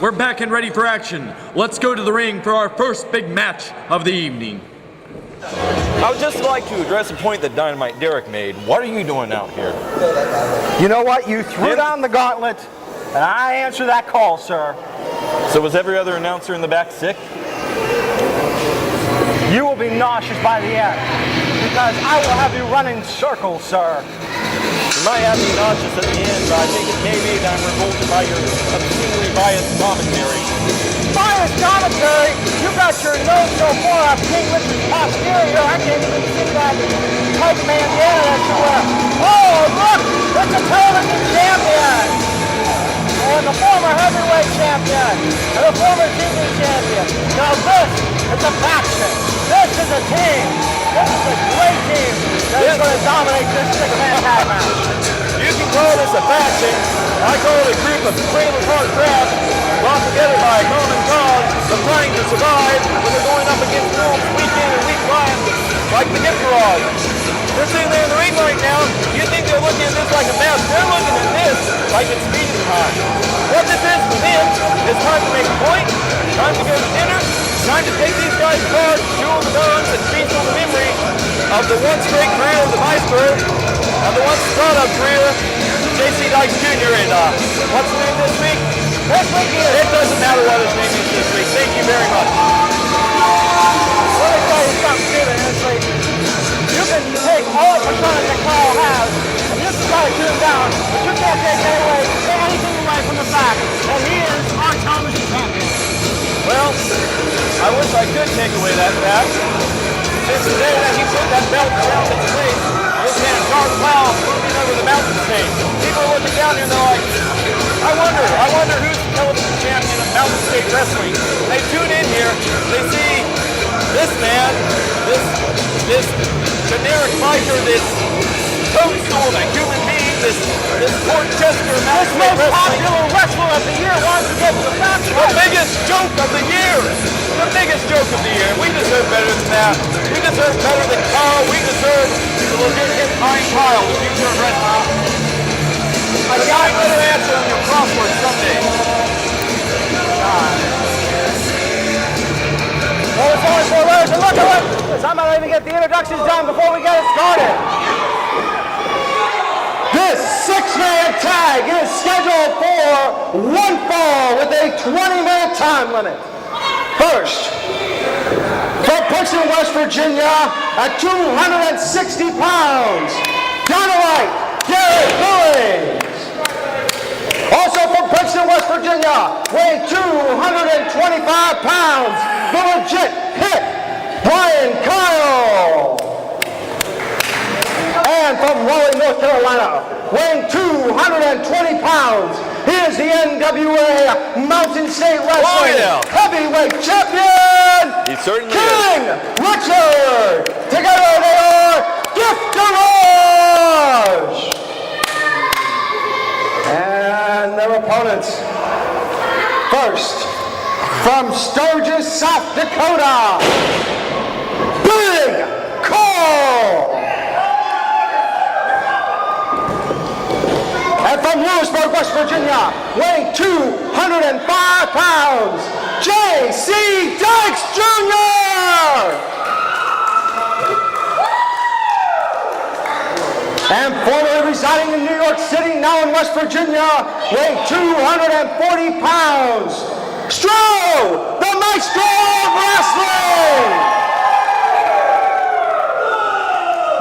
we're back and ready for action. Let's go to the ring for our first big match of the evening. I would just like to address a point that Dynamite Derik made. What are you doing out here? You know what? You threw down the gauntlet, and I answer that call, sir. So was every other announcer in the back sick? You will be nauseous by the end, because I will have you run in circles, sir. You might have me nauseous at the end, but I think it may be that I'm revolted by your obscenely biased commentary. Biased commentary? You got your nose so far up King Richard's posterior, I can't even see that tight bandana that you wear. Oh, look! It's a television champion! And the former heavyweight champion! And the former TV champion! Now this is a faction! This is a team! This is a great team that is going to dominate this six-man tag match! You can call this a faction. I call it a group of trailer-park crabs brought together by a common cause of trying to survive when they're going up against wolves week in and week lions like the Gift Garage. They're sitting there in the ring right now. You think they're looking at this like a mess? They're looking at this like it's feeding time. What this is for them is time to make a point, time to go to dinner, time to take these guys' cards, chew on the guns, and feast on the memory of the once great career of the Maestro and the once startup career of J.C. Dykes Jr. And what's the name this week? This week is. It doesn't matter what his name is this week. Thank you very much. Let me tell you something, Steven. You can take all the personas that Karl has, and you can try to shoot him down, but you can't take anything away from the fact that he is our television champion. Well, I wish I could take away that fact. Since the day that he put that belt around his waist, this man, Karl, moving over the mountain stage. People are looking down here and they're like, I wonder who's the television champion of Mountain State Wrestling. They tune in here, they see this man, this generic fighter, this toadstool, that human being, this Portchester Mountain State most popular wrestler of the year wants to get to the match. The biggest joke of the year! The biggest joke of the year. We deserve better than that. We deserve better than Karl. We deserve the legit Bryan Karl, the future of wrestling. I got another answer on your crossword someday. Well, it's only 4 letters, and look at it! Because I might even get the introductions done before we get it started. This six-man tag is scheduled for one fall with a 20-minute time limit. First, from Princeton, West Virginia, at 260 pounds, Dynamite Derik Billings. Also from Princeton, West Virginia, weighing 225 pounds, the legit hit, Bryan Karl. And from Raleigh, North Carolina, weighing 220 pounds, he is the NWA Mountain State Wrestling Heavyweight Champion, He certainly King is. Richard. Together they are Gift Garage. And their opponents. First, from Sturgis, South Dakota, Big Karl. And from Lewisburg, West Virginia, weighing 205 pounds, J.C. Dykes Jr. And formerly residing in New York City, now in West Virginia, weighing 240 pounds, Stro, the Maestro of Wrestling.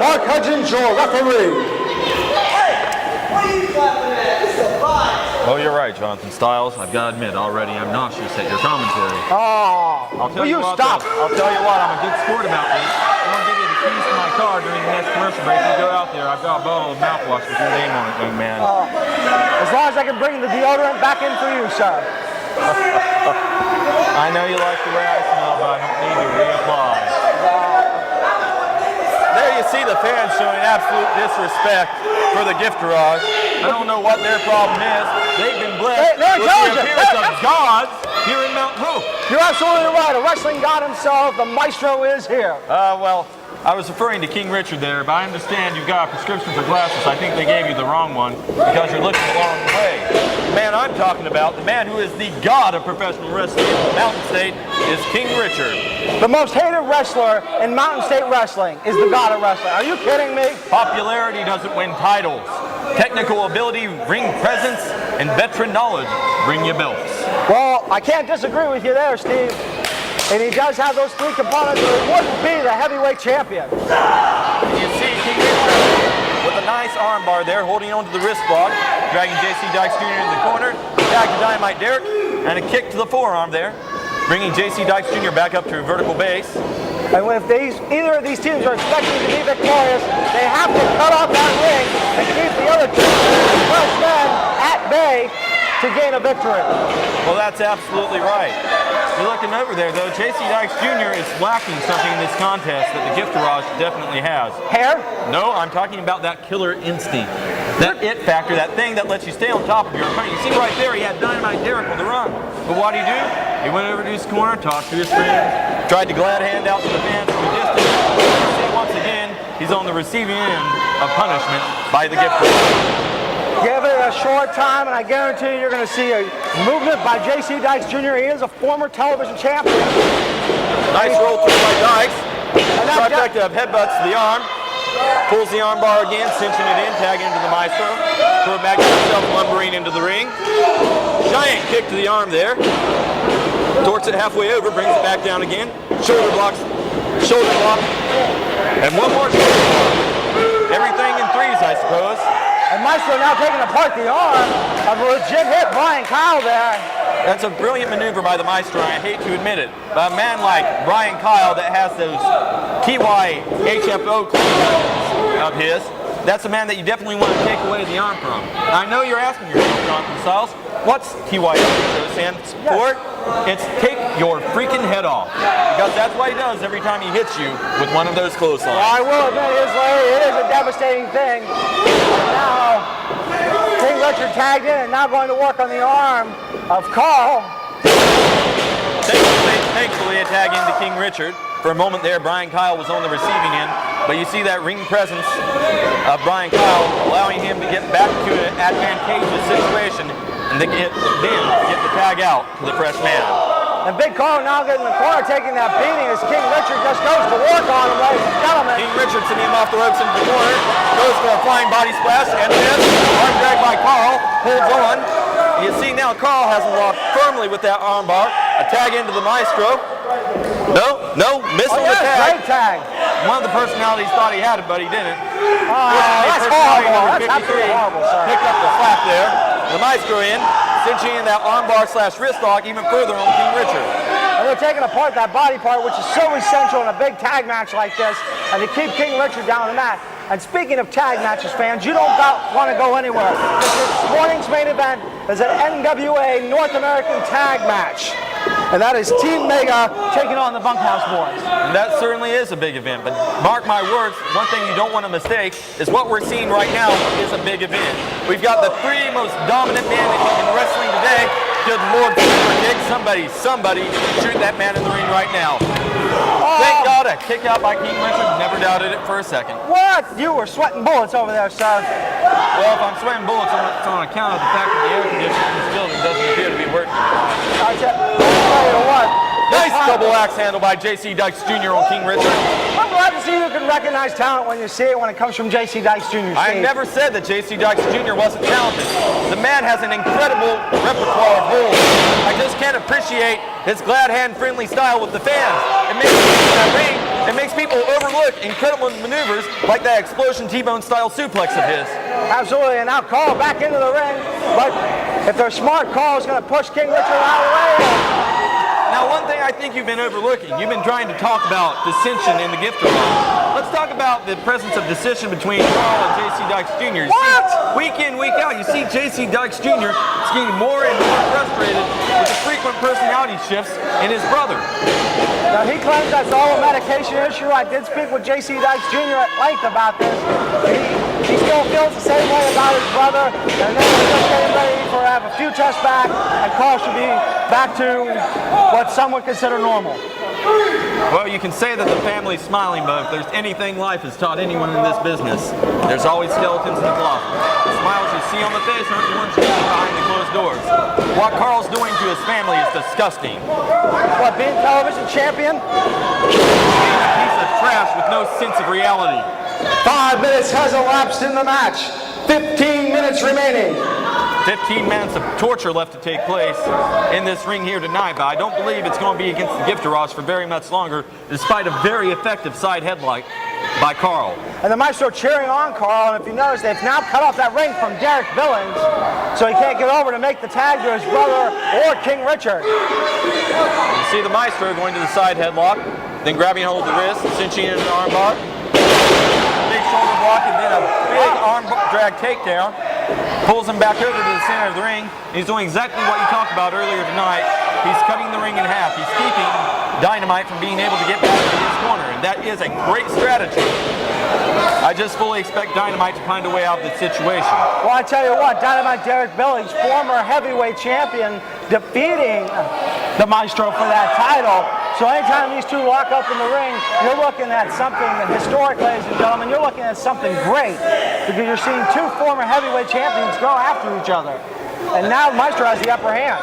Mark Hudgens, your referee. Oh, you're right, Jonathan Styles. I've got to admit, already I'm nauseous at your commentary. Oh, will you stop? I'll tell you what, I'm a good sport about this. I'm going to give you the keys to my car during the next commercial break. You go out there, I've got a bottle of mouthwash with your name on it, young man. As long as I can bring the deodorant back in for you, sir. I know you like the way I smell, but I don't need to reapply. There you see the fans showing absolute disrespect for the Gift Garage. I don't know what their problem is. They've been blessed with the appearance of gods here in Mountain Hoof. You're absolutely right. A wrestling god himself, the Maestro, is here. Well, I was referring to King Richard there, but I understand you've got a prescription for glasses. I think they gave you the wrong one because you're looking the wrong way. The man I'm talking about, the man who is the god of professional wrestling in the Mountain State, is King Richard. The most hated wrestler in Mountain State Wrestling is the god of wrestling. Are you kidding me? Popularity doesn't win titles. Technical ability, ring presence, and veteran knowledge bring you belts. Well, I can't disagree with you there, Steve. And he does have those three components, or he wouldn't be the heavyweight champion. You see King Richard with a nice arm bar there, holding onto the wrist block, dragging J.C. Dykes Jr. into the corner, tag to Dynamite Derik, and a kick to the forearm there, bringing J.C. Dykes Jr. back up to a vertical base. And if either of these teams are expecting to be victorious, they have to cut off that ring and keep the other two fresh men at bay to gain a victory. Well, that's absolutely right. You're looking over there, though. J.C. Dykes Jr. is lacking something in this contest that the Gift Garage definitely has. Hair? No, I'm talking about that killer instinct. That it factor, that thing that lets you stay on top of your opponent. You see right there, he had Dynamite Derik on the run. But what did he do? He went over to his corner, tossed to his friends, tried to glad hand out to the fans from a distance. You see, once again, he's on the receiving end of punishment by the Gift Garage. Give it a short time, and I guarantee you're going to see a movement by J.C. Dykes Jr. He is a former television champion. Nice roll through by Dykes. Trifecta of headbutts to the arm. Pulls the arm bar again, cinching it in, tagging into the Maestro. Throw it back to himself, lumbering into the ring. Giant kick to the arm there. Torques it halfway over, brings it back down again. Shoulder block, and one more shoulder block. Everything in threes, I suppose. And Maestro now taking apart the arm of a legit hit Bryan Karl there. That's a brilliant maneuver by the Maestro, and I hate to admit it, but a man like Bryan Karl that has those TYHFO claims of his, that's a man that you definitely want to take away the arm from. And I know you're asking yourself, Jonathan Styles, what's TYHFO stand for? It's take your freaking head off. Because that's what he does every time he hits you with one of those clotheslines. Well, I will admit, it is a devastating thing. And now, King Richard tagged in and now going to work on the arm of Karl. Thankfully, a tag into King Richard. For a moment there, Bryan Karl was on the receiving end, but you see that ring presence of Bryan Karl allowing him to get back to an advantageous situation and then get the tag out to the fresh man. And Big Karl now getting in the corner, taking that beating as King Richard just goes to work on him, ladies and gentlemen. King Richard sending him off the ropes into the corner, goes for a flying body splash, and then arm drag by Karl, holds on. You see now Karl has him locked firmly with that arm bar. A tag into the Maestro. No, missed on the tag. Great tag. One of the personalities thought he had it, but he didn't. That's horrible. That's absolutely horrible, sir. Picked up the slap there. The Maestro in, cinching in that arm bar slash wrist lock even further on King Richard. And they're taking apart that body part, which is so essential in a big tag match like this, and to keep King Richard down on the mat. And speaking of tag matches, fans, you don't want to go anywhere. This morning's main event is an NWA North American tag match. And that is Team Mega taking on the Bunkhouse boys. And that certainly is a big event, but mark my words, one thing you don't want to mistake is what we're seeing right now is a big event. We've got the three most dominant men in wrestling today. Good Lord, somebody shoot that man in the ring right now. Thank God, a kick out by King Richard, never doubted it for a second. What? You were sweating bullets over there, sir. Well, if I'm sweating bullets, it's on account of the fact that the air conditioning in this building doesn't appear to be working. I'll tell you what. Nice double axe handle by J.C. Dykes Jr. on King Richard. I'm glad to see you can recognize talent when you see it when it comes from J.C. Dykes Jr. I never said that J.C. Dykes Jr. wasn't talented. The man has an incredible repertoire of holds. I just can't appreciate his glad hand friendly style with the fans. It makes people overlook incredible maneuvers like that explosion T-bone style suplex of his. Absolutely, and now Karl back into the ring. But if they're smart, Karl is going to push King Richard out of the way. Now, one thing I think you've been overlooking, you've been trying to talk about dissension in the gift garage. Let's talk about the presence of dissension between Karl and J.C. Dykes Jr. Week in, week out, you see J.C. Dykes Jr. getting more and more frustrated with the frequent personality shifts in his brother. Now, he claims that's all a medication issue. I did speak with J.C. Dykes Jr. at length about this. He still feels the same way about his brother, and then we're just getting ready for have a few tests back, and Karl should be back to what some would consider normal. Well, you can say that the family's smiling, but if there's anything life has taught anyone in this business, there's always skeletons in the closet. The smiles you see on the face aren't the ones you see behind the closed doors. What Karl's doing to his family is disgusting. What, being television champion? Being a piece of trash with no sense of reality. 5 minutes has elapsed in the match. 15 minutes remaining. 15 minutes of torture left to take place in this ring here tonight, but I don't believe it's going to be against the gift garage for very much longer, despite a very effective side headlock by Karl. And the Maestro cheering on Karl, and if you notice, they've now cut off that ring from Derik Billings, so he can't get over to make the tag to his brother or King Richard. You see the Maestro going to the side headlock, then grabbing hold of the wrist, cinching in an armbar, big shoulder block, and then a big arm drag takedown. Pulls him back over to the center of the ring. He's doing exactly what you talked about earlier tonight. He's cutting the ring in half. He's keeping Dynamite from being able to get back to his corner, and that is a great strategy. I just fully expect Dynamite to find a way out of the situation. Well, I tell you what, Dynamite Derik Billings, former heavyweight champion, defeating the Maestro for that title. So anytime these two lock up in the ring, you're looking at something historic, ladies and gentlemen. You're looking at something great, because you're seeing two former heavyweight champions go after each other. And now Maestro has the upper hand.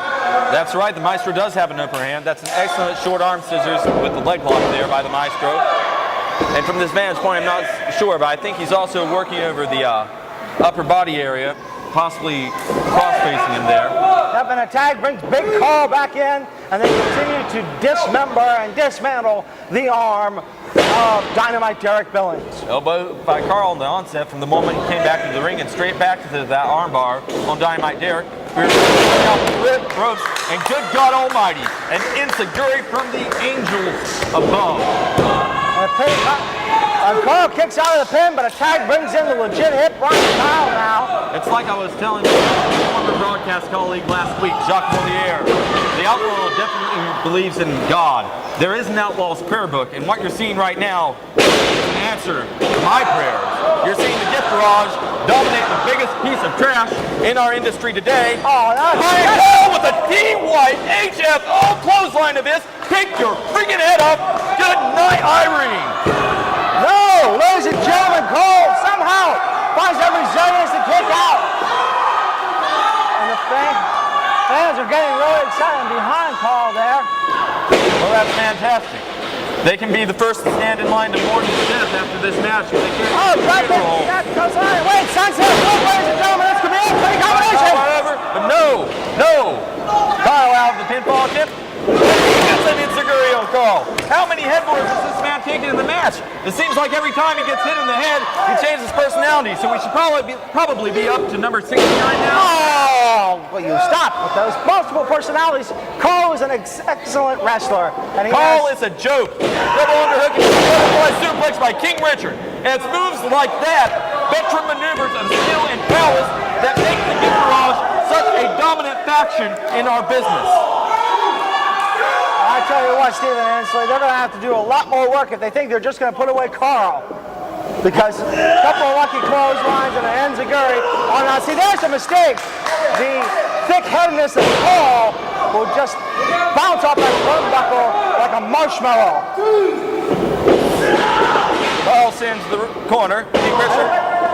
That's right, the Maestro does have an upper hand. That's an excellent short arm scissors with the leg lock there by the Maestro. And from this vantage point, I'm not sure, but I think he's also working over the upper body area, possibly cross-facing him there. Yep, and a tag brings Big Karl back in, and they continue to dismember and dismantle the arm of Dynamite Derik Billings. Elbow by Karl in the onset from the moment he came back to the ring and straight back to that armbar on Dynamite Derik. We're out the ropes, and good God Almighty, an enziguri from the angels above. And Karl kicks out of the pin, but a tag brings in the legit hit Bryan Karl now. It's like I was telling my former broadcast colleague last week, Jacques Moliere. The outlaw definitely believes in God. There is an outlaw's prayer book, and what you're seeing right now is an answer to my prayers. You're seeing the gift garage dominate the biggest piece of trash in our industry today. Oh, Bryan Karl with a D-White-HFO clothesline of this. Pick your freaking head up. Good night, Irene. no, ladies and gentlemen, Karl somehow finds that resilience to kick out. And the fans are getting really excited behind Karl there. Well, that's fantastic. They can be the first to stand in line to mourn his death after this match. If they can't That goes on. Wait, sunset, ladies and gentlemen, this could be a pretty combination. Whatever, but no. Karl out of the pinfall attempt. That's an enziguri on Karl. How many headboards has this man taken in the match? It seems like every time he gets hit in the head, he changes his personality. So we should probably be up to number 69 now. Oh, will you stop with those multiple personalities? Karl is an excellent wrestler. And Karl is a joke. Double underhook and butterfly suplex by King Richard. And it's moves like that, veteran maneuvers of skill and prowess, that make the Gift Garage such a dominant faction in our business. I tell you what, Stephen Hensley, they're going to have to do a lot more work if they think they're just going to put away Karl. Because a couple of lucky clotheslines and an enziguri. Oh, now see, there's a mistake. The thick-headedness of Karl will just bounce off that turnbuckle like a marshmallow. Karl sends the corner. King Richard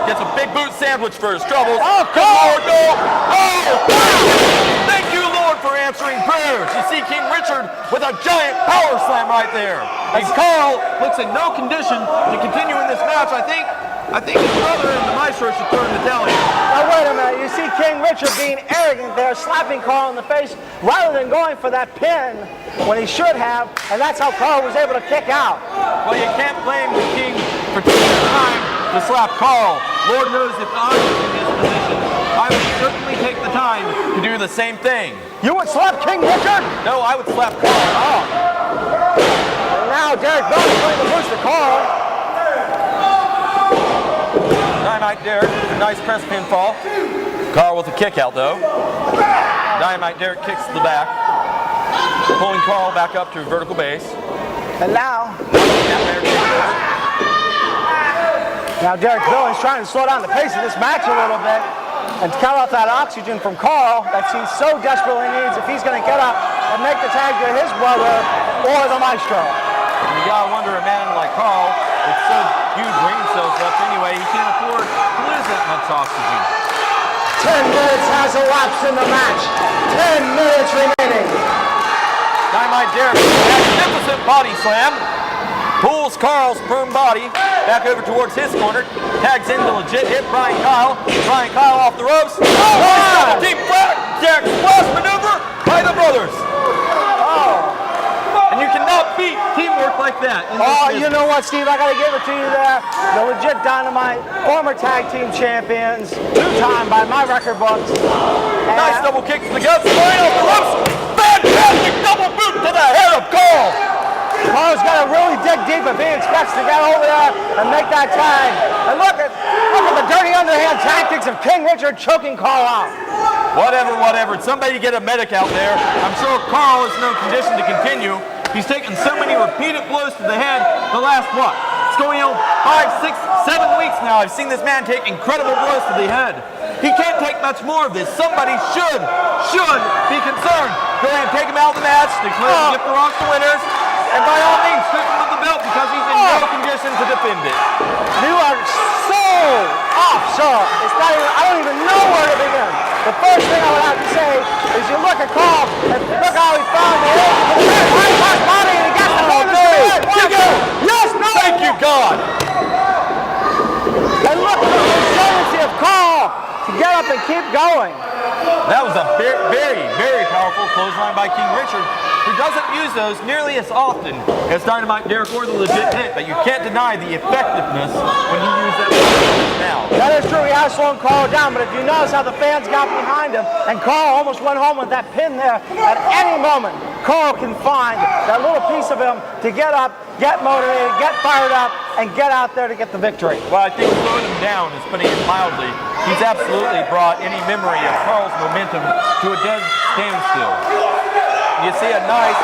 gets a big boot sandwich for his troubles. Oh, Karl! No! Oh! Thank you, Lord, for answering prayers. You see King Richard with a giant power slam right there. As Karl looks in no condition to continue in this match, I think his brother and the Maestro should turn the tally. Now wait a minute, you see King Richard being arrogant there, slapping Karl in the face rather than going for that pin when he should have, and that's how Karl was able to kick out. Well, you can't blame the King for taking the time to slap Karl. Lord knows if I was in his position, I would certainly take the time to do the same thing. You would slap King Richard? No, I would slap Karl. Oh. And now Derik Billings putting the boost to Karl. Dynamite Derik, nice press pinfall. Karl with a kick out though. Dynamite Derik kicks to the back, pulling Karl back up to a vertical base. And now Now Derek Billings trying to slow down the pace of this match a little bit and cut off that oxygen from Karl that he so desperately needs if he's going to get up and make the tag to his brother or the Maestro. You gotta wonder, a man like Karl, with so few brain cells left anyway, he can't afford to lose that much oxygen. 10 minutes has elapsed in the match. 10 minutes remaining. Dynamite Derik, magnificent body slam, pulls Karl's firm body back over towards his corner, tags in the legit hit Bryan Karl. Bryan Karl off the ropes. Oh, deep flat, Derek splash maneuver by the brothers. And you cannot beat teamwork like that. Oh, you know what, Steve? I got to give it to you there. The legit Dynamite, former tag team champions, 2-time by my record books. Nice double kick to the guts, flying off the ropes. Fantastic double boot to the head of Karl. Karl's got to really dig deep if he expects to get over there and make that tag. And look at the dirty underhand tactics of King Richard choking Karl out. Whatever. Somebody get a medic out there. I'm sure Karl is in no condition to continue. He's taken so many repeated blows to the head the last, It's going on 5, 6, 7 weeks now. I've seen this man take incredible blows to the head. He can't take much more of this. Somebody should be concerned. Go ahead and take him out of the match, declare the Gift of Rocks the winners, and by all means, strip him of the belt because he's in no condition to defend it. You are so off, sir. It's not even, I don't even know where to begin. The first thing I would have to say is you look at Karl and look how he found the edge for the high body and he got the bonus to the head. Yes, no! Thank you, God! And look at the resiliency of Karl to get up and keep going. That was a very powerful clothesline by King Richard, who doesn't use those nearly as often as Dynamite Derik or the legit hit, but you can't deny the effectiveness when you use that now. That is true, he has slowed Karl down, but if you notice how the fans got behind him, and Karl almost went home with that pin there, at any moment, Karl can find that little piece of him to get up, get motivated, get fired up, and get out there to get the victory. Well, I think slowing him down is putting it mildly. He's absolutely brought any memory of Karl's momentum to a dead standstill. You see a nice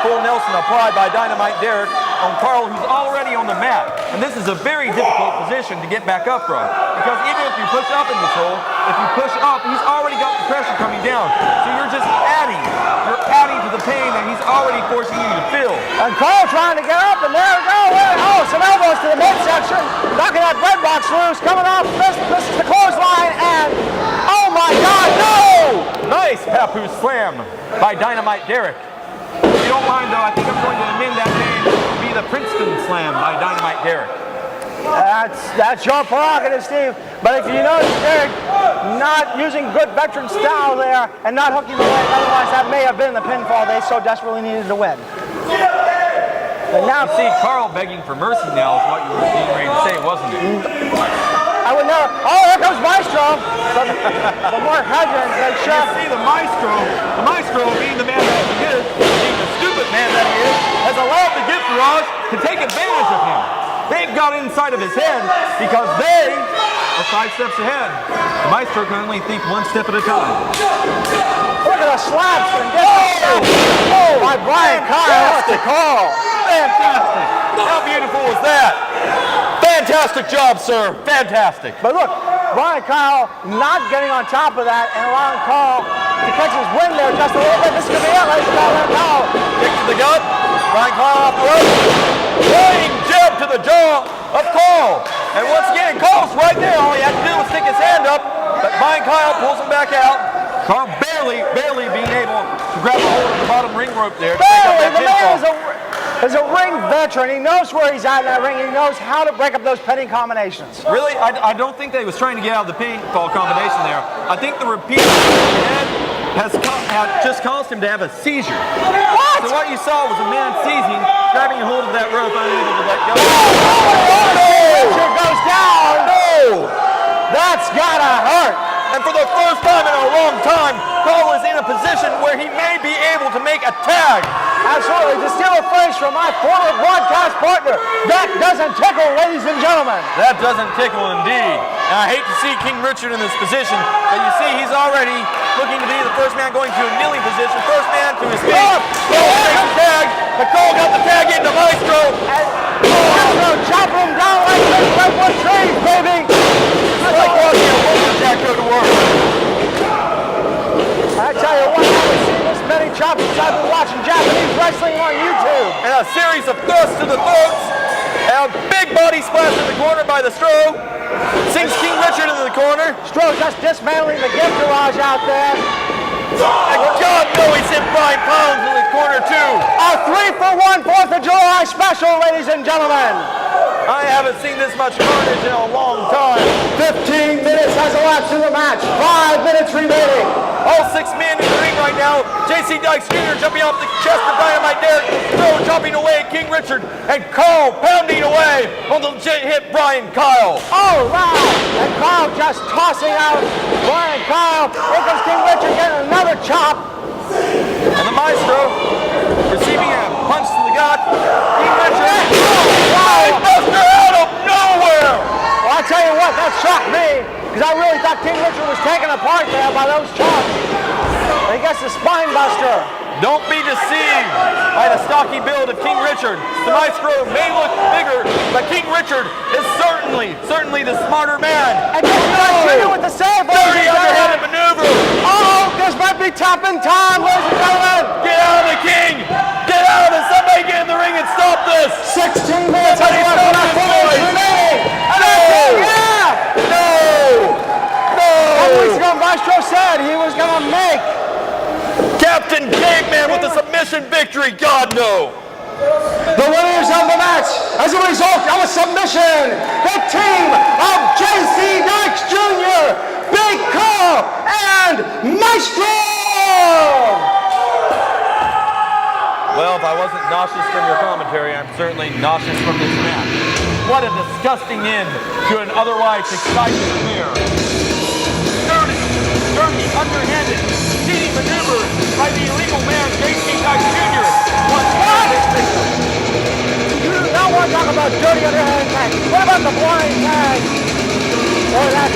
full Nelson applied by Dynamite Derik on Karl, who's already on the mat. And this is a very difficult position to get back up from. Because even if you push up in this hole, if you push up, he's already got the pressure coming down. So you're just adding. You're adding to the pain that he's already forcing you to feel. And Karl trying to get up, and there we go. Some elbows to the midsection. Knocking that bread box loose, coming off. This is the clothesline, and oh my God, no! Nice papoose slam by Dynamite Derik. If you don't mind, though, I think I'm going to amend that name to be the Princeton Slam by Dynamite Derik. That's your prerogative, Steve. But if you notice Derik not using good veteran style there and not hooking the leg, otherwise that may have been the pinfall they so desperately needed to win. And now see Karl begging for mercy now is what you were getting ready to say, wasn't it? I would never. Oh, here comes Maestro. The Mark Hudgens, they You see the Maestro being the man that he is, being the stupid man that he is, has allowed the Gift Garage to take advantage of him. They've got inside of his head because they are 5 steps ahead. The Maestro can only think 1 step at a time. Look at the slaps and by Bryan Karl. Fantastic. How beautiful was that? Fantastic job, sir. Fantastic. But look, Bryan Karl not getting on top of that and allowing Karl to catch his wind there just a little bit. This could be it, ladies and gentlemen. Karl. Kick to the gut. Bryan Karl off the rope. Flying jab to the jaw of Karl. And once again, Karl's right there. All he had to do was stick his hand up. But Bryan Karl pulls him back out. Karl barely being able to grab a hold of the bottom ring rope there. Barely. The man is a ring veteran. He knows where he's at in that ring. He knows how to break up those pinning combinations. Really? I don't think that he was trying to get out of the pinfall combination there. I think the repeat has just caused him to have a seizure. What? So what you saw was a man seizing, grabbing a hold of that rope, unable to let go. Richard goes down. No! That's gotta hurt. And for the first time in a long time, Karl is in a position where he may be able to make a tag. Absolutely. To steal a phrase from my former broadcast partner, that doesn't tickle, ladies and gentlemen. That doesn't tickle indeed. And I hate to see King Richard in this position, but you see he's already looking to be the first man going to a kneeling position. First man to his feet. Karl takes the tag. But Karl got the tag into Maestro. And Maestro chopping him down like this redwood trees. and Japanese wrestling on YouTube. And a series of thrusts to the throats. And a big body splash in the corner by the Stro. Sinks King Richard into the corner. Stro just dismantling the gift garage out there. And God knows he sent Bryan Pounds in the corner too. A 3-for-1 4th of July special, ladies and gentlemen. I haven't seen this much carnage in a long time. 15 minutes has elapsed in the match. 5 minutes remaining. All 6 men in the ring right now. J.C. Dykes Jr. jumping off the chest of Dynamite Derik. Stro chopping away at King Richard. And Karl pounding away on the hit Bryan Kyle. Oh, wow. And Karl just tossing out Bryan Kyle. Here comes King Richard getting another chop. And the Maestro receiving a punch to the gut. King Richard. Buster out of nowhere. Well, I'll tell you what, that shocked me. Because I really thought King Richard was taken apart there by those chops. He gets the spine buster. Don't be deceived by the stocky build of King Richard. The Maestro may look bigger, but King Richard is certainly the smarter man. And Jr. with the save. Dirty underhanded maneuver. Oh, this might be tapping time, ladies and gentlemen. Get out of the King. Get out of it. Somebody get in the ring and stop this. 16 minutes has left in that 4 minutes remaining. And that's it, yeah. A couple weeks ago, Maestro said he was going to make Captain Caveman with the submission victory. God, no. the winners of the match as a result of a submission. The team of J.C. Dykes Jr., Big Karl, and Maestro. Well, if I wasn't nauseous from your commentary, I'm certainly nauseous from this match. What a disgusting end to an otherwise exciting affair. Dirty, underhanded, cheating maneuver by the illegal man, J.C. Dykes Jr. What? You do not want to talk about dirty underhanded tag. What about the blind tag? Or that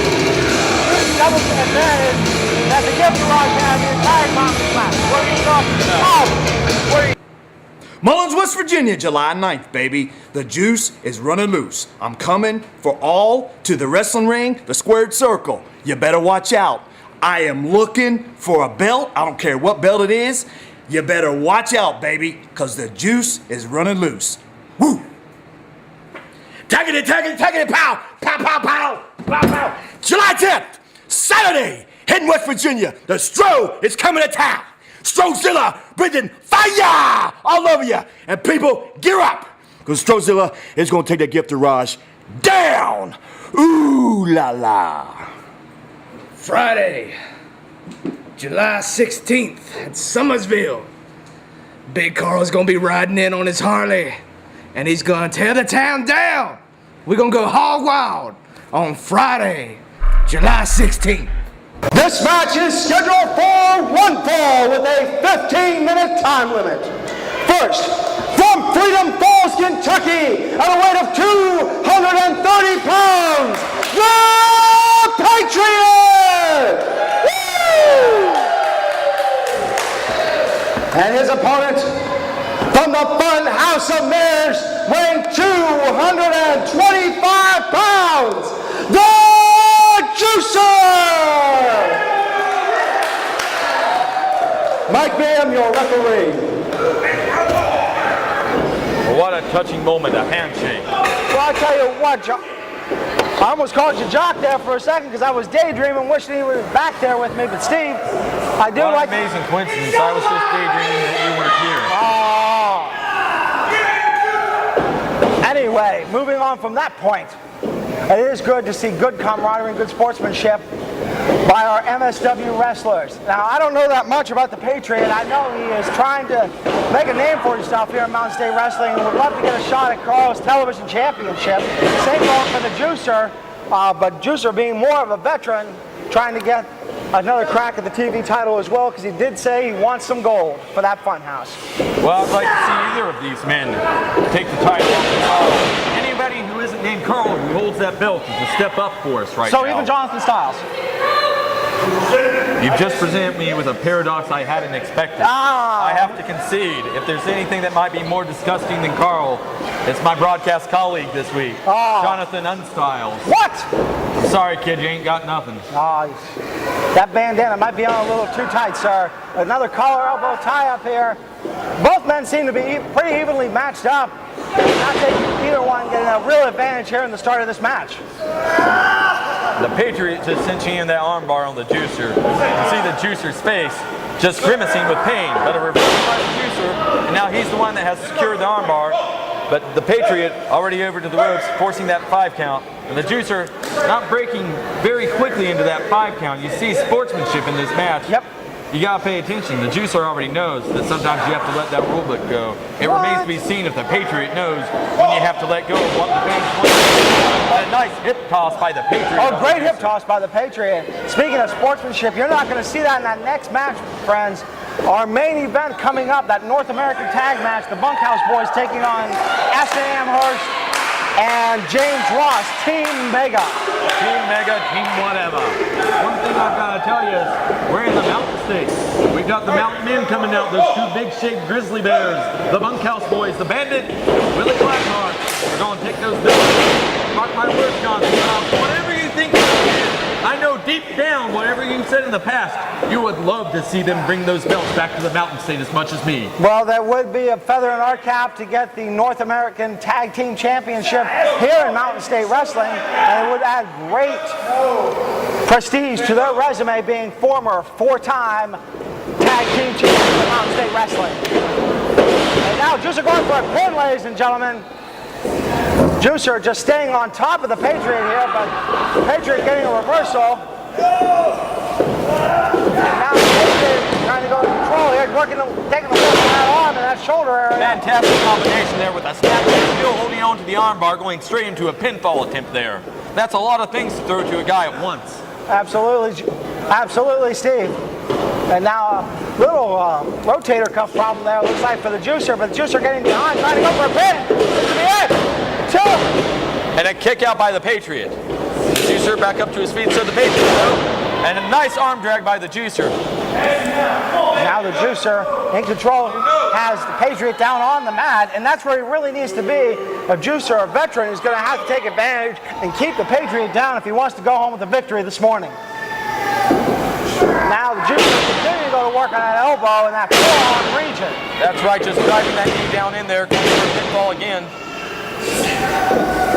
double advantage that the gift garage has in tag boxing match? What are you talking about? Oh, what are you? Mullins, West Virginia, July 9th, baby. The juice is running loose. I'm coming for all to the wrestling ring, the squared circle. You better watch out. I am looking for a belt. I don't care what belt it is. You better watch out, baby, because the juice is running loose. Woo! Taggity, pow! Pow, pow, pow! Pow, pow! July 10th, Saturday, in West Virginia, the Stro is coming to town. Strozilla breathing fire all over you. And people, gear up, because Strozilla is going to take that gift garage down. Ooh la la. Friday, July 16th at Summersville. Big Karl's gonna be riding in on his Harley, and he's gonna tear the town down. We're gonna go hog wild on Friday, July 16th. This match is scheduled for one fall with a 15-minute time limit. First, from Freedom Falls, Kentucky, at a weight of 230 pounds, the Patriot! Woo! And his opponent, from the Fun House of Mirrors, weighing 225 pounds, the Juicer! Mike Bam, your referee. What a touching moment, a handshake. Well, I'll tell you what, I almost called you Jock there for a second because I was daydreaming, wishing he was back there with me. But Steve, I do What like. an amazing coincidence. I was just daydreaming that you weren't here. Anyway, moving on from that point, it is good to see good camaraderie and good sportsmanship by our MSW wrestlers. Now, I don't know that much about the Patriot. I know he is trying to make a name for himself here in Mountain State Wrestling and would love to get a shot at Karl's television championship. Same going for the Juicer, but Juicer being more of a veteran, trying to get another crack at the TV title as well, because he did say he wants some gold for that Funhouse. Well, I'd like to see either of these men take the title off the Karl. Anybody who isn't named Karl who holds that belt is a step up for us right now. So even Jonathan Styles. You've just presented me with a paradox I hadn't expected. I have to concede, if there's anything that might be more disgusting than Karl, it's my broadcast colleague this week, Jonathan Unstyles. What? I'm sorry, kid, you ain't got nothing. That bandana might be on a little too tight, sir. Another collar elbow tie up here both men seem to be pretty evenly matched up. Not taking either one getting a real advantage here in the start of this match. The Patriot just cinching in that armbar on the Juicer. You see the Juicer's face just grimacing with pain, but a reversal by the Juicer, and now he's the one that has secured the armbar. But the Patriot already over to the ropes, forcing that 5 count. And the Juicer not breaking very quickly into that 5 count. You see sportsmanship in this match. Yep. You gotta pay attention. The Juicer already knows that sometimes you have to let that rule book go. It remains to be seen if the Patriot knows when you have to let go of what the fans want. A nice hip toss by the Patriot. Oh, great hip toss by the Patriot. Speaking of sportsmanship, you're not going to see that in that next match, friends. Our main event coming up, that North American tag match, the Bunkhouse boys taking on Ashton Amherst and James Ross, Team Mega. Team Mega, Team whatever. One thing I've got to tell you is we're in the Mountain States. We've got the Mountain Men coming out, those 2 big-shaped grizzly bears, the Bunkhouse boys, the Bandit, Willie Blackheart. We're going to take those belts. Mark my words, Johnson. Whatever you think you can, I know deep down, whatever you said in the past, you would love to see them bring those belts back to the Mountain State as much as me. Well, that would be a feather in our cap to get the North American Tag Team Championship here in Mountain State Wrestling, and it would add great prestige to their resume being former 4-time Tag Team Champions of Mountain State Wrestling. And now Juicer going for a pin, ladies and gentlemen. Juicer just staying on top of the Patriot here, but the Patriot getting a reversal. And now the Patriot trying to go to control here, taking the work on that arm and that shoulder area. Fantastic combination there with a snap, still holding on to the armbar, going straight into a pinfall attempt there. That's a lot of things to throw to a guy at once. Absolutely, absolutely, Steve. And now a little rotator cuff problem there, looks like, for the Juicer, but the Juicer getting behind, trying to go for a pin. This could be it. 2. And a kick out by the Patriot. The Juicer back up to his feet, so the Patriot though. And a nice arm drag by the Juicer. Now the Juicer in control has the Patriot down on the mat, and that's where he really needs to be. A Juicer, a veteran, is going to have to take advantage and keep the Patriot down if he wants to go home with a victory this morning. Now the Juicer continuing to go to work on that elbow and that forearm region. That's right, just driving that knee down in there, going for a pinfall again.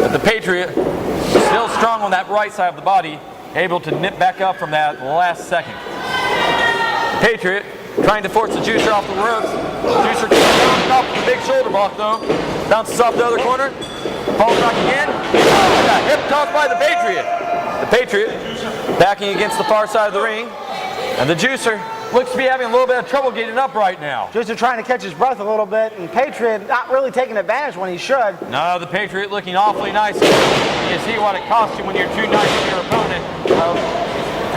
But the Patriot, still strong on that right side of the body, able to nip back up from that last second. Patriot trying to force the Juicer off the ropes. Juicer comes off the big shoulder block though. Bounces off the other corner. Falls back again. And a hip toss by the Patriot. The Patriot backing against the far side of the ring. And the Juicer looks to be having a little bit of trouble getting up right now. Juicer trying to catch his breath a little bit, and Patriot not really taking advantage when he should. No, the Patriot looking awfully nice. You see what it costs you when you're too nice to your opponent.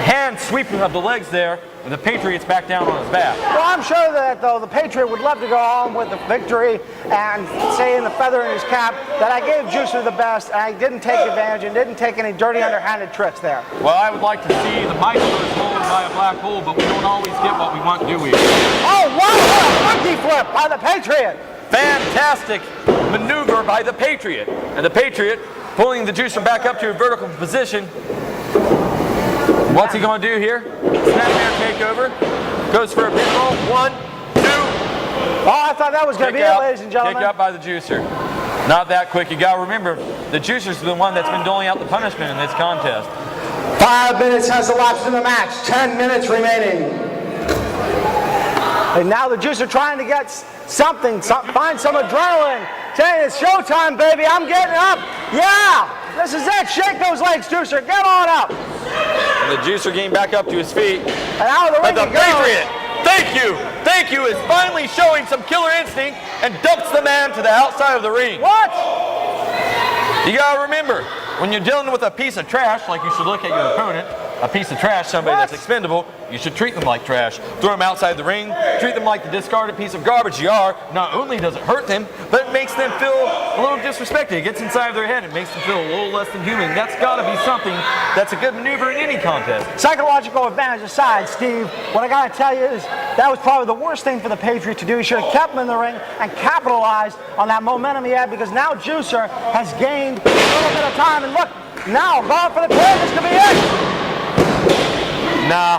Hand sweeping of the legs there, and the Patriot's back down on his back. Well, I'm sure that, though, the Patriot would love to go home with the victory and say in the feather in his cap that I gave Juicer the best, and I didn't take advantage and didn't take any dirty, underhanded tricks there. Well, I would like to see the Maestro stolen by a black hole, but we don't always get what we want, do we? Oh, wow, what a monkey flip by the Patriot. Fantastic maneuver by the Patriot. And the Patriot pulling the Juicer back up to a vertical position. What's he going to do here? Snapmare takeover. Goes for a pinfall. 1, 2. Oh, I thought that was going to be it, ladies and gentlemen. Kick out by the Juicer. Not that quick. You got to remember, the Juicer's the one that's been doling out the punishment in this contest. 5 minutes has elapsed in the match. 10 minutes remaining. And now the Juicer trying to get something, find some adrenaline. Saying it's showtime, baby. I'm getting up. Yeah, this is it. Shake those legs, Juicer. Get on up. And the Juicer getting back up to his feet. And out of the ring But the he goes. Patriot, thank you, is finally showing some killer instinct and dumps the man to the outside of the ring. What? You gotta remember, when you're dealing with a piece of trash, like you should look at your opponent, a piece of trash, somebody that's expendable, you should treat them like trash. Throw them outside the ring, treat them like the discarded piece of garbage you are. Not only does it hurt them, but it makes them feel a little disrespected. It gets inside of their head, it makes them feel a little less than human. That's gotta be something that's a good maneuver in any contest. Psychological advantage aside, Steve, what I gotta tell you is that was probably the worst thing for the Patriot to do. He should have kept him in the ring and capitalized on that momentum he had, because now Juicer has gained a little bit of time. And look, now going for the pin. This could be it. Nah,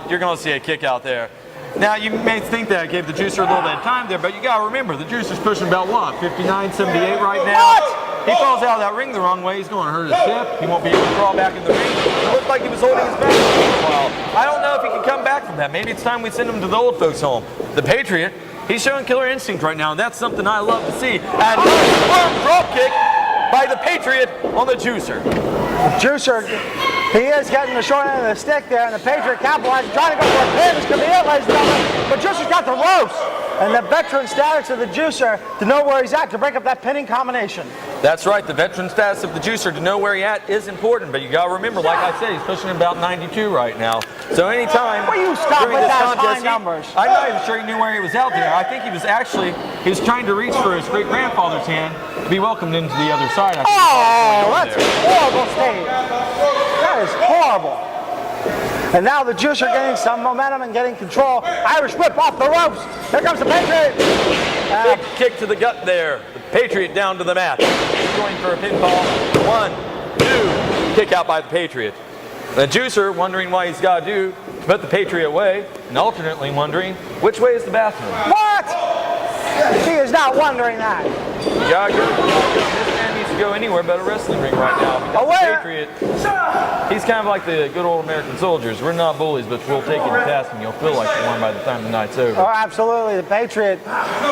you're gonna see a kick out there. Now, you may think that I gave the Juicer a little bit of time there, but you gotta remember, the Juicer's pushing about what, 59, 78 right now? He falls out of that ring the wrong way, he's gonna hurt his hip, he won't be able to crawl back in the ring. It looked like he was holding his back for a while. I don't know if he can come back from that. Maybe it's time we send him to the old folks home. The Patriot, he's showing killer instinct right now, and that's something I love to see. And firm drop kick by the Patriot on the Juicer. Juicer, he is getting the short end of the stick there, and the Patriot capitalizing, trying to go for a pin. This could be it, ladies and gentlemen. But Juicer's got the ropes, and the veteran status of the Juicer to know where he's at to break up that pinning combination. That's right, the veteran status of the Juicer to know where he's at is important, but you gotta remember, like I said, he's pushing about 92 right now. So anytime Will you stop during with this those high contest, numbers? I'm not even sure he knew where he was out there. I think he was trying to reach for his great-grandfather's hand to be welcomed into the other side. I think Oh, that's a horrible state. That is horrible. And now the Juicer getting some momentum and getting control. Irish whip off the ropes. Here comes the Patriot. Big kick to the gut there. The Patriot down to the mat. He's going for a pinfall. 1, 2. Kick out by the Patriot. The Juicer wondering why he's got to do to put the Patriot away, and alternately wondering which way is the bathroom. What? He is not wondering that. Yeah, this man needs to go anywhere but a wrestling ring right now. Because the Patriot, he's kind of like the good old American soldiers. We're not bullies, but we'll take you to task and you'll feel like one by the time the night's over. Oh, absolutely. The Patriot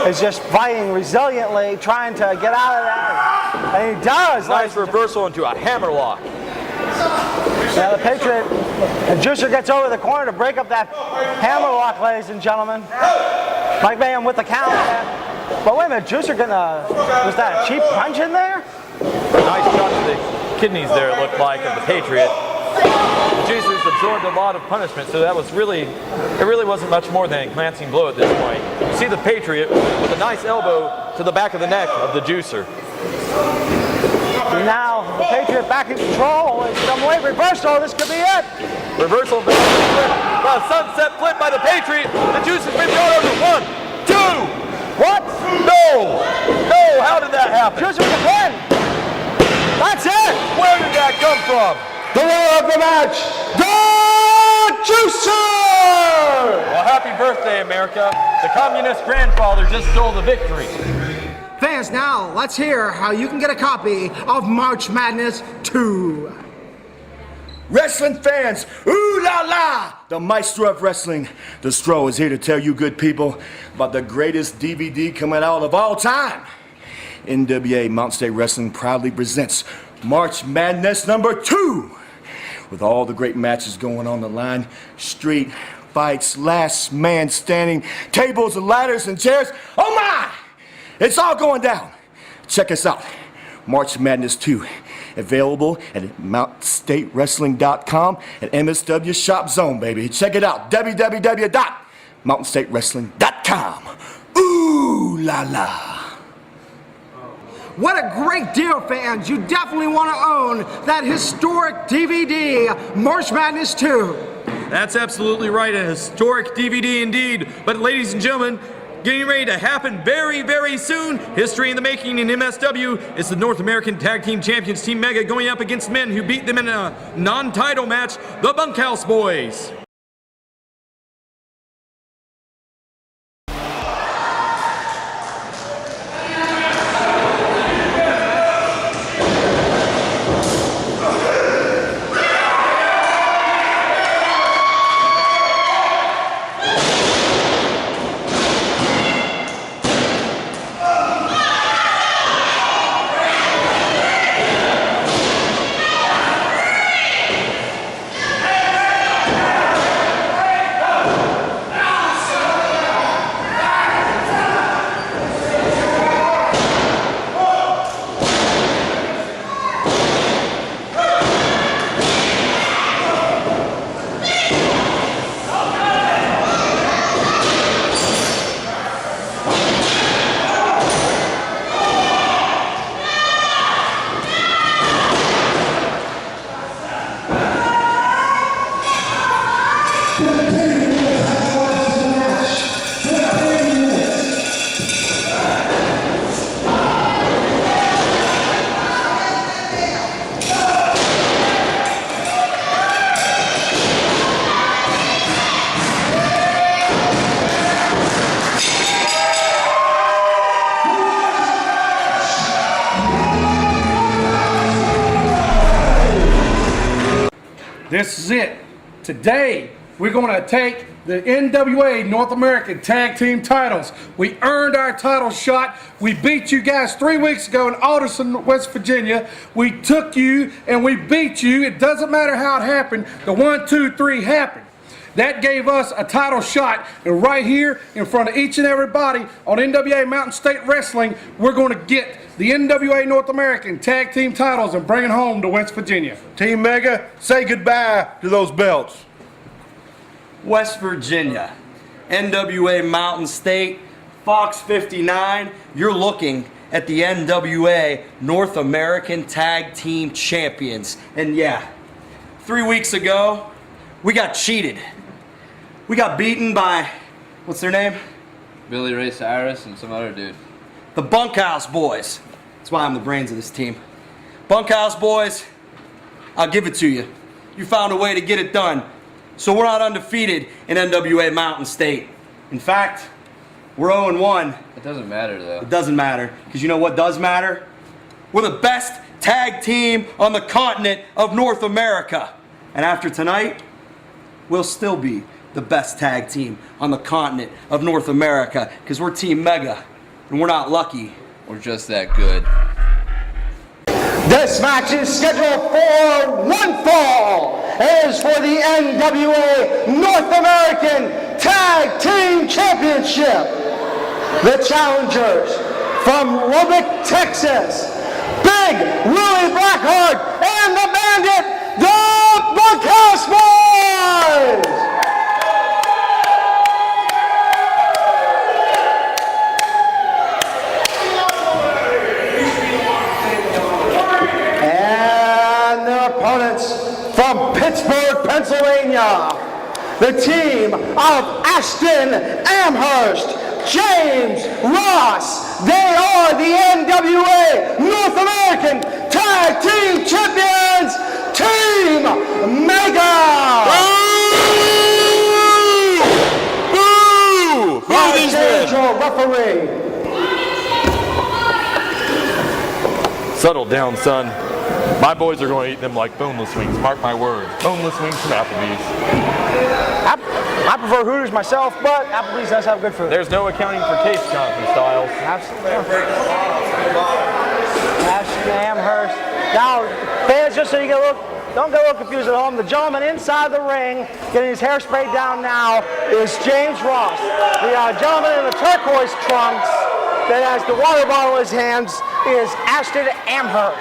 is just fighting resiliently, trying to get out of that. And he does. Nice reversal into a hammerlock. Now the Patriot, and Juicer gets over the corner to break up that hammerlock, ladies and gentlemen. Mike Mayhem with the count there. But wait a minute, Juicer was that a cheap punch in there? Nice shot to the kidneys there, it looked like, of the Patriot. The Juicer's absorbed a lot of punishment, so that was it really wasn't much more than a glancing blow at this point. You see the Patriot with a nice elbow to the back of the neck of the Juicer. And now the Patriot back in control. It's some late reversal. This could be it. Reversal of the flip. Sunset flip by the Patriot. The Juicer's been brought over. 1, 2. What? No! No! How did that happen? Juicer with the pin. That's it. Where did that come from? The winner of the match, the Juicer! Well, happy birthday, America. The communist grandfather just stole the victory. Fans, now let's hear how you can get a copy of March Madness 2. Wrestling fans, ooh la la! The Maestro of Wrestling, the Stro, is here to tell you good people about the greatest DVD coming out of all time. NWA Mountain State Wrestling proudly presents March Madness number 2. With all the great matches going on the line, street fights, last man standing, tables and ladders and chairs. Oh my! It's all going down. Check us out. March Madness 2. Available at MountainStateWrestling.com and MSW Shop Zone, baby. Check it out. www.MountainStateWrestling.com. Ooh la la. What a great deal, fans. You definitely want to own that historic DVD, March Madness 2. That's absolutely right, a historic DVD indeed. But ladies and gentlemen, getting ready to happen very, very soon. History in the making in MSW is the North American Tag Team Champions Team Mega going up against men who beat them in a non-title match, the Bunkhouse Boys. This is it. Today, we're going to take the NWA North American Tag Team titles. We earned our title shot. We beat you guys 3 weeks ago in Alderson, West Virginia. We took you and we beat you. It doesn't matter how it happened. The 1, 2, 3 happened. That gave us a title shot, and right here in front of each and everybody on NWA Mountain State Wrestling, we're going to get the NWA North American Tag Team titles and bring it home to West Virginia. Team Mega, say goodbye to those belts. West Virginia, NWA Mountain State, Fox 59, you're looking at the NWA North American Tag Team Champions. And yeah, 3 weeks ago, we got cheated. We got beaten by, what's their name? Billy Ray Cyrus and some other dude. The Bunkhouse boys. That's why I'm the brains of this team. Bunkhouse boys, I'll give it to you. You found a way to get it done. So we're not undefeated in NWA Mountain State. In fact, we're 0-1. It doesn't matter though. It doesn't matter, because you know what does matter? We're the best tag team on the continent of North America. And after tonight, we'll still be the best tag team on the continent of North America, because we're Team Mega, and we're not lucky. We're just that good. This match is scheduled for one fall. It is for the NWA North American Tag Team Championship. The challengers from Lubbock, Texas, Big Louie Blackheart and the Bandit, the Bunkhouse Boys! And their opponents from Pittsburgh, Pennsylvania, the team of Ashton Amherst, James Ross. They are the NWA North American Tag Team Champions, Team Mega! Boo! Boo these men! Referee. Settle down, son. My boys are going to eat them like boneless wings. Mark my words. Boneless wings from Applebee's. I prefer Hooters myself, but Applebee's does have good food. There's no accounting for taste, Jonathan Styles. Absolutely. Ashton Amherst. Now, fans, just so you get a look, don't get a little confused at home. The gentleman inside the ring, getting his hair sprayed down now, is James Ross. The gentleman in the turquoise trunks that has the water bottle in his hands is Ashton Amherst.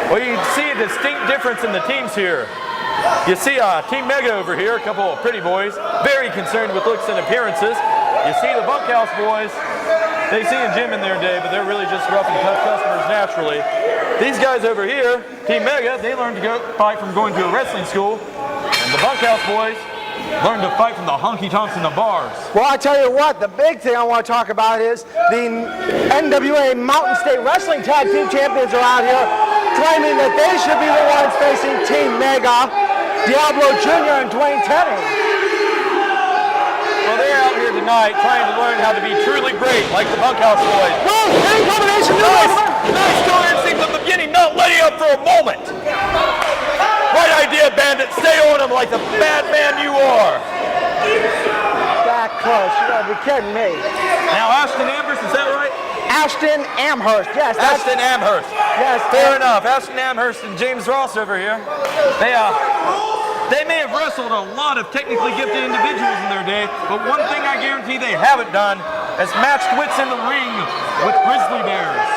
Well, you can see a distinct difference in the teams here. You see Team Mega over here, a couple of pretty boys, very concerned with looks and appearances. You see the Bunkhouse boys, they see a gym in their day, but they're really just rough and tough customers naturally. These guys over here, Team Mega, they learned to fight from going to a wrestling school, and the Bunkhouse boys learned to fight from the honky-tonks in the bars. Well, I tell you what, the big thing I want to talk about is the NWA Mountain State Wrestling Tag Team Champions are out here claiming that they should be the ones facing Team Mega, Diablo Jr. and Dwayne Tenney. Well, they're out here tonight trying to learn how to be truly great, like the Bunkhouse boys. Whoa, any combination, Nice killer instinct from the beginning, not letting up for a moment. Right idea, Bandit. Stay on him like the bad man you are. That close, you gotta be kidding me. Now, Ashton Amherst, is that right? Ashton Amherst, yes. Ashton Amherst. Yes. Fair enough. Ashton Amherst and James Ross over here. They may have wrestled a lot of technically gifted individuals in their day, but one thing I guarantee they haven't done is matched wits in the ring with grizzly bears.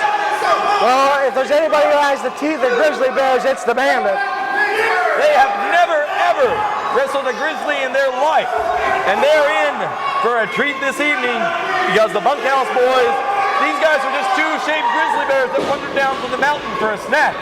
Well, if there's anybody who has the teeth of grizzly bears, it's the Bandit. They have never, ever wrestled a grizzly in their life. And they're in for a treat this evening because the Bunkhouse boys, these guys are just two shaved grizzly bears that wandered down from the mountain for a snack.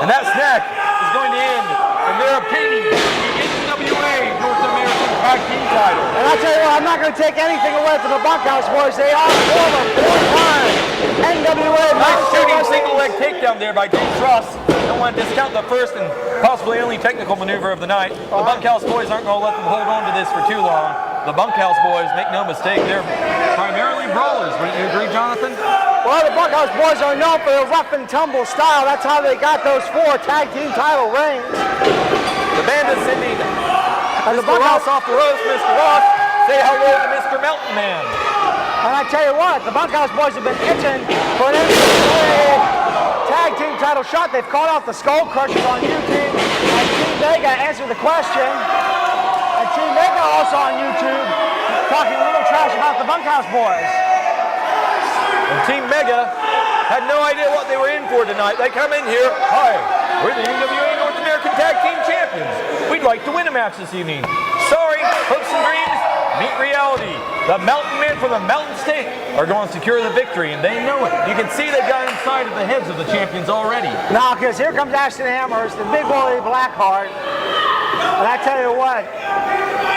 And that snack is going to end in their obtaining the NWA North American Tag Team title. And I tell you what, I'm not going to take anything away from the Bunkhouse boys. They are former four-time NWA Nice shooting Wrestling. single leg takedown there by James Ross. Don't want to discount the first and possibly only technical maneuver of the night. The Bunkhouse boys aren't going to let them hold on to this for too long. The Bunkhouse boys, make no mistake, they're primarily brawlers. Wouldn't you agree, Jonathan? Well, the Bunkhouse boys are known for their rough and tumble style. That's how they got those 4 tag team title reigns. The Bandits sending Mr. Ross off the ropes. Mr. Ross, say hello to Mr. Mountain Man. And I tell you what, the Bunkhouse boys have been itching for an NWA tag team title shot. They've called out the Skull Crushers on YouTube, and Team Mega answered the question. And Team Mega also on YouTube, talking a little trash about the Bunkhouse boys. And Team Mega had no idea what they were in for tonight. They come in here, hi, we're the NWA North American Tag Team Champions. We'd like to win a match this evening. Sorry, hopes and dreams meet reality. The Mountain Men from the Mountain State are going to secure the victory, and they know it. You can see they got inside of the heads of the champions already. Now, because here comes Ashton Amherst, the Big Willie Blackheart. And I tell you what,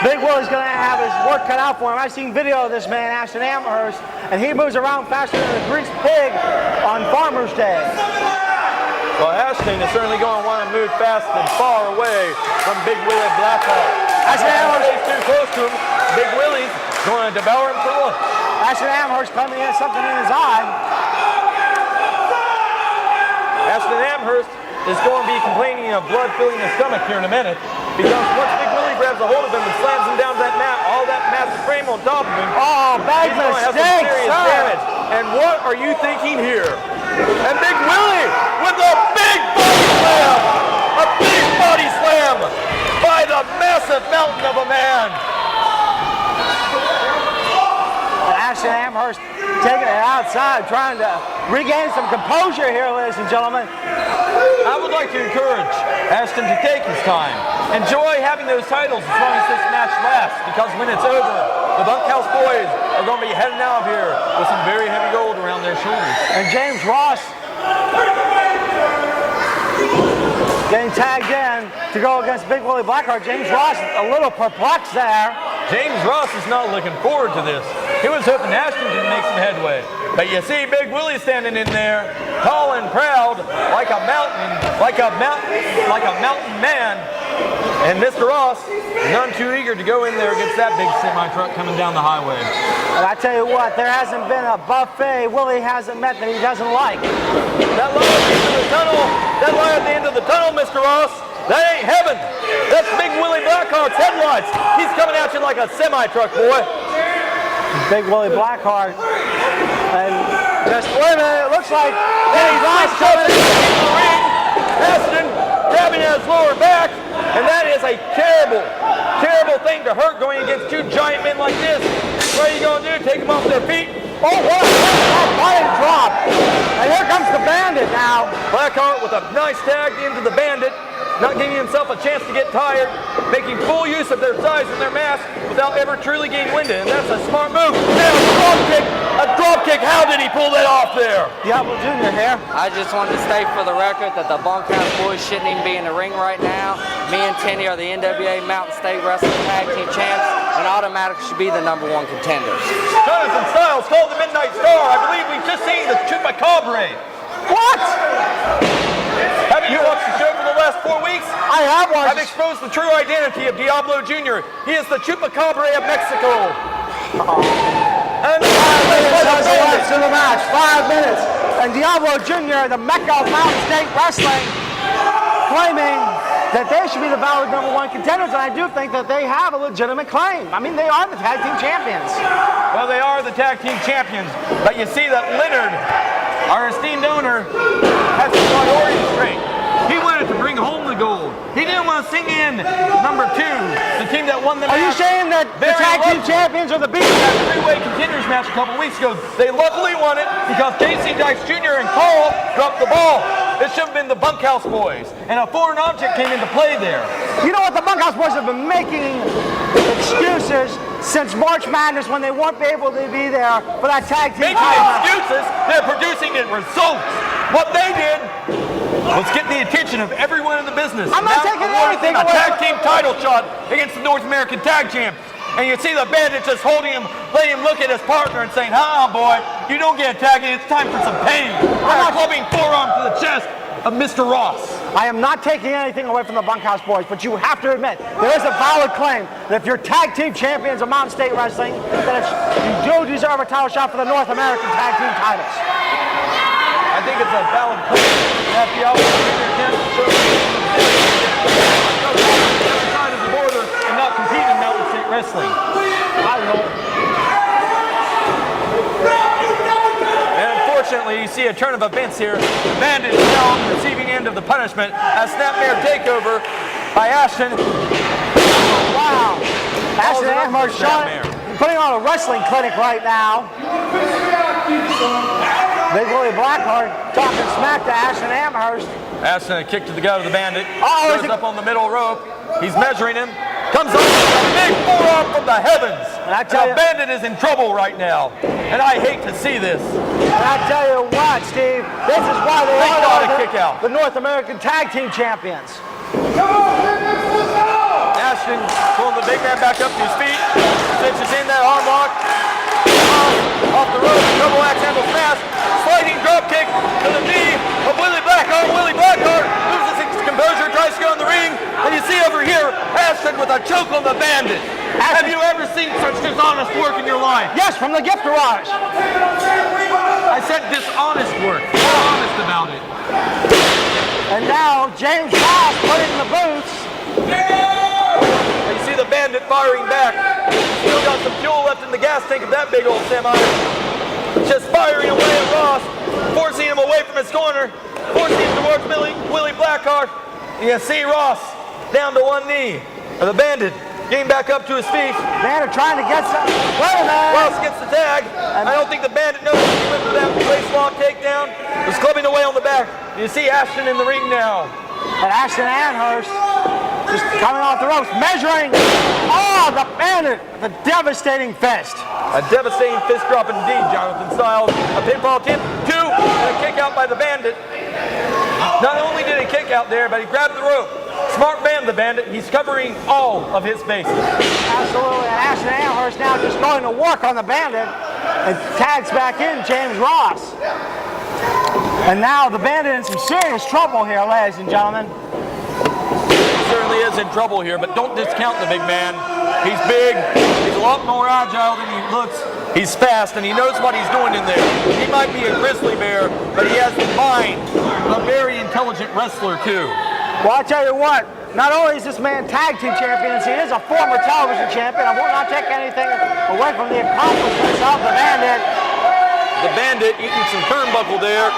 Big Willie's going to have his work cut out for him. I've seen video of this man, Ashton Amherst, and he moves around faster than a greased pig on Farmer's Day. Well, Ashton is certainly going to want to move fast and far away from Big Willie Blackheart. Ashton Amherst stays too close to him. Big Willie's going to devour him for lunch. Ashton Amherst claiming he has something in his eye. Ashton Amherst is going to be complaining of blood filling his stomach here in a minute, because once Big Willie grabs a hold of him and slams him down to that mat, all that massive frame on top of him, oh, bad he's going to have some mistake, serious sir. damage. And what are you thinking here? And Big Willie with a big body slam! A big body slam by the massive mountain of a man! And Ashton Amherst taking it outside, trying to regain some composure here, ladies and gentlemen. I would like to encourage Ashton to take his time. Enjoy having those titles as long as this match lasts, because when it's over, the Bunkhouse boys are going to be heading out of here with some very heavy gold around their shoulders. And James Ross getting tagged in to go against Big Willie Blackheart. James Ross a little perplexed there. James Ross is not looking forward to this. He was hoping Ashton could make some headway. But you see Big Willie standing in there, tall and proud, like a mountain man. And Mr. Ross, none too eager to go in there against that big semi-truck coming down the highway. And I tell you what, there hasn't been a buffet Willie hasn't met that he doesn't like. That light at the end of the tunnel, that light at the end of the tunnel, Mr. Ross, that ain't heaven. That's Big Willie Blackheart's headlights. He's coming at you like a semi-truck, boy. Big Willie Blackheart. And just wait a minute, it looks like James Ross coming in the ring. Ashton grabbing at his lower back, and that is a terrible, terrible thing to hurt going against two giant men like this. What are you going to do? Take them off their feet? Oh, what a body drop. And here comes the Bandit now. Blackheart with a nice tag into the Bandit, not giving himself a chance to get tired, making full use of their size and their mass without ever truly getting winded, and that's a smart move. Now, a drop kick, how did he pull that off there? Diablo Jr. here. I just wanted to state for the record that the Bunkhouse boys shouldn't even be in the ring right now. Me and Tenny are the NWA Mountain State Wrestling Tag Team Champs, and automatically should be the #1 contenders. Jonathan Styles called the Midnight Star. I believe we've just seen the Chupacabra. What? Haven't you watched the show for the last 4 weeks? I have watched. I've exposed the true identity of Diablo Jr. He is the Chupacabra of Mexico. And 5 minutes has elapsed in the match. 5 minutes. And Diablo Jr., the Mecca of Mountain State Wrestling, claiming that they should be the valid #1 contenders, and I do think that they have a legitimate claim. I mean, they are the tag team champions. Well, they are the tag team champions, but you see that Leonard, our esteemed owner, has his priorities straight. He wanted to bring home the gold. He didn't want to sing in #2, the team that won the match. Are you saying that the tag team champions are the Beatles? That three-way contenders match a couple weeks ago, they luckily won it because JC Dykes Jr. and Karl dropped the ball. It should have been the Bunkhouse boys, and a foreign object came into play there. You know what? The Bunkhouse boys have been making excuses since March Madness when they won't be able to be there for that tag team title. Making excuses, they're producing in results. What they did was get the attention of everyone in the business. I'm not taking anything away. A away. tag team title shot against the North American Tag Champ. And you see the Bandit just holding him, letting him look at his partner and saying, boy, you don't get tagged, it's time for some pain. I'm clubbing forearm to the chest of Mr. Ross. I am not taking anything away from the Bunkhouse boys, but you have to admit, there is a valid claim that if you're tag team champions of Mountain State Wrestling, that you do deserve a title shot for the North American Tag Team titles. I I think it's a valid point that Diablo Jr. can show the other side of the border and not compete in Mountain State Wrestling. I don't know. And unfortunately, you see a turn of events here. The Bandit is now on the receiving end of the punishment. A snapmare takeover by Ashton. Wow. Ashton Amherst putting on a wrestling clinic right now. Big Willie Blackheart talking smack to Ashton Amherst. Ashton, a kick to the gut of the Bandit. Oh, goes up on the middle rope. He's measuring him. Comes up with a big forearm from the heavens. And I tell you, the Bandit is in trouble right now. And I hate to see this. And I tell you what, Steve, this is why they are the North American Tag Team Champions. Ashton pulling the big man back up to his feet. Cinches in that arm lock. Off the rope, double axe handle smash. Sliding drop kick to the knee of Willie Blackheart. Willie Blackheart loses his composure, tries to go in the ring. And you see over here, Ashton with a choke on the Bandit. Have you ever seen such dishonest work in your life? Yes, from the gift garage. I said dishonest work. Be honest about it. And now James Ross put it in the boots. You see the Bandit firing back. Still got some fuel left in the gas tank of that big old semi. Just firing away at Ross, forcing him away from his corner, forcing him towards Willie Blackheart. And you see Ross down to one knee. The Bandit getting back up to his feet. Bandit trying to get some. Wait a minute. Ross gets the tag. I don't think the Bandit knows he went for that waist lock takedown. Was clubbing away on the back. You see Ashton in the ring now. And Ashton Amherst just coming off the ropes, measuring. Oh, the Bandit, the devastating fist. A devastating fist drop indeed, Jonathan Styles. A pinfall tip, 2, and a kick out by the Bandit. Not only did he kick out there, but he grabbed the rope. Smart man, the Bandit. He's covering all of his bases. Absolutely, and Ashton Amherst now just going to work on the Bandit and tags back in James Ross. And now the Bandit in some serious trouble here, ladies and gentlemen. Certainly is in trouble here, but don't discount the big man. He's big, he's a lot more agile than he looks. He's fast, and he knows what he's doing in there. He might be a grizzly bear, but he has the mind of a very intelligent wrestler, too. Well, I tell you what, not only is this man tag team champion, he is a former television champion. I will not take anything away from the accomplishments of the Bandit. The Bandit eating some turnbuckle there.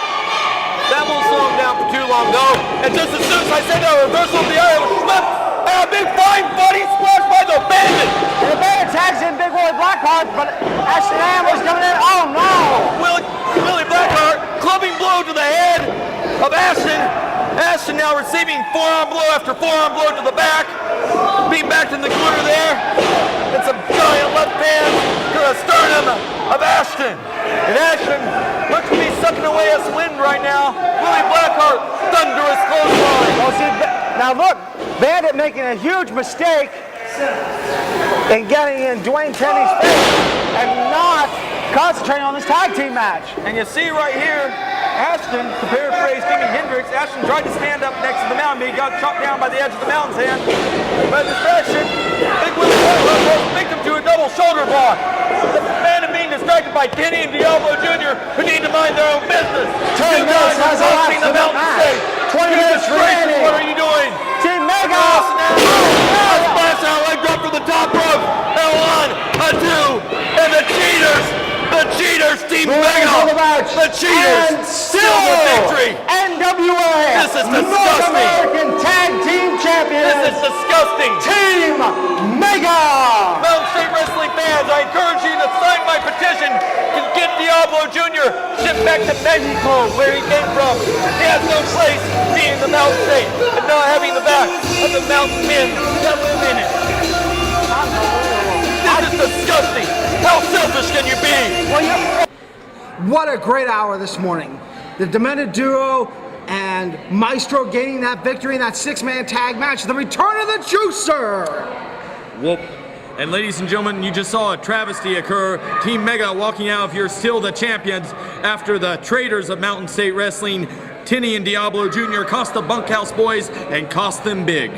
That won't slow him down for too long, though. And just as soon as I said that, reversal of the Irish slip, and a big fine body splash by the Bandit. And the Bandit tags in Big Willie Blackheart, but Ashton Amherst coming in. Oh no! Willie Blackheart clubbing blow to the head of Ashton. Ashton now receiving forearm blow after forearm blow to the back. Being back in the corner there. And some giant left hand to the sternum of Ashton. And Ashton looks to be sucking away his wind right now. Willie Blackheart, thunderous clothesline. Well, see, now look, Bandit making a huge mistake in getting in Dwayne Tenney's face and not concentrating on this tag team match. And you see right here, Ashton, to paraphrase Jimi Hendrix, Ashton tried to stand up next to the mountain, but he got chopped down by the edge of the mountain's hand. By distraction, Big Willie Blackheart was victim to a double shoulder block. The man being distracted by Kenny and Diablo Jr., who need to mind their own business. 10 minutes has elapsed the in the mountain match. state. 20 minutes remaining. What are you doing? Team Mega! Splash out, leg drop from the top rope. And 1, a 2, and the cheaters, Team Mega, the cheaters, still the victory. NWA, This is North disgusting. American Tag Team Champions, This is disgusting. Team Mega. Mountain State Wrestling fans, I encourage you to sign my petition to get Diablo Jr. shipped back to Mexico, where he came from. He has no place being in the Mountain State and not having the back of the mountain men that live in it. This is disgusting. How selfish can you be? What a great hour this morning. The Demented Duo and Maestro gaining that victory in that 6-man tag match. The return of the Juicer. Whoop. And ladies and gentlemen, you just saw a travesty occur. Team Mega walking out of here still the champions after the traitors of Mountain State Wrestling, Tinny and Diablo Jr. cost the Bunkhouse boys and cost them big.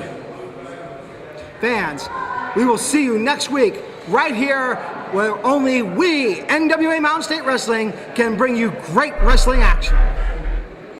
Fans, we will see you next week right here where only we, NWA Mountain State Wrestling, can bring you great wrestling action.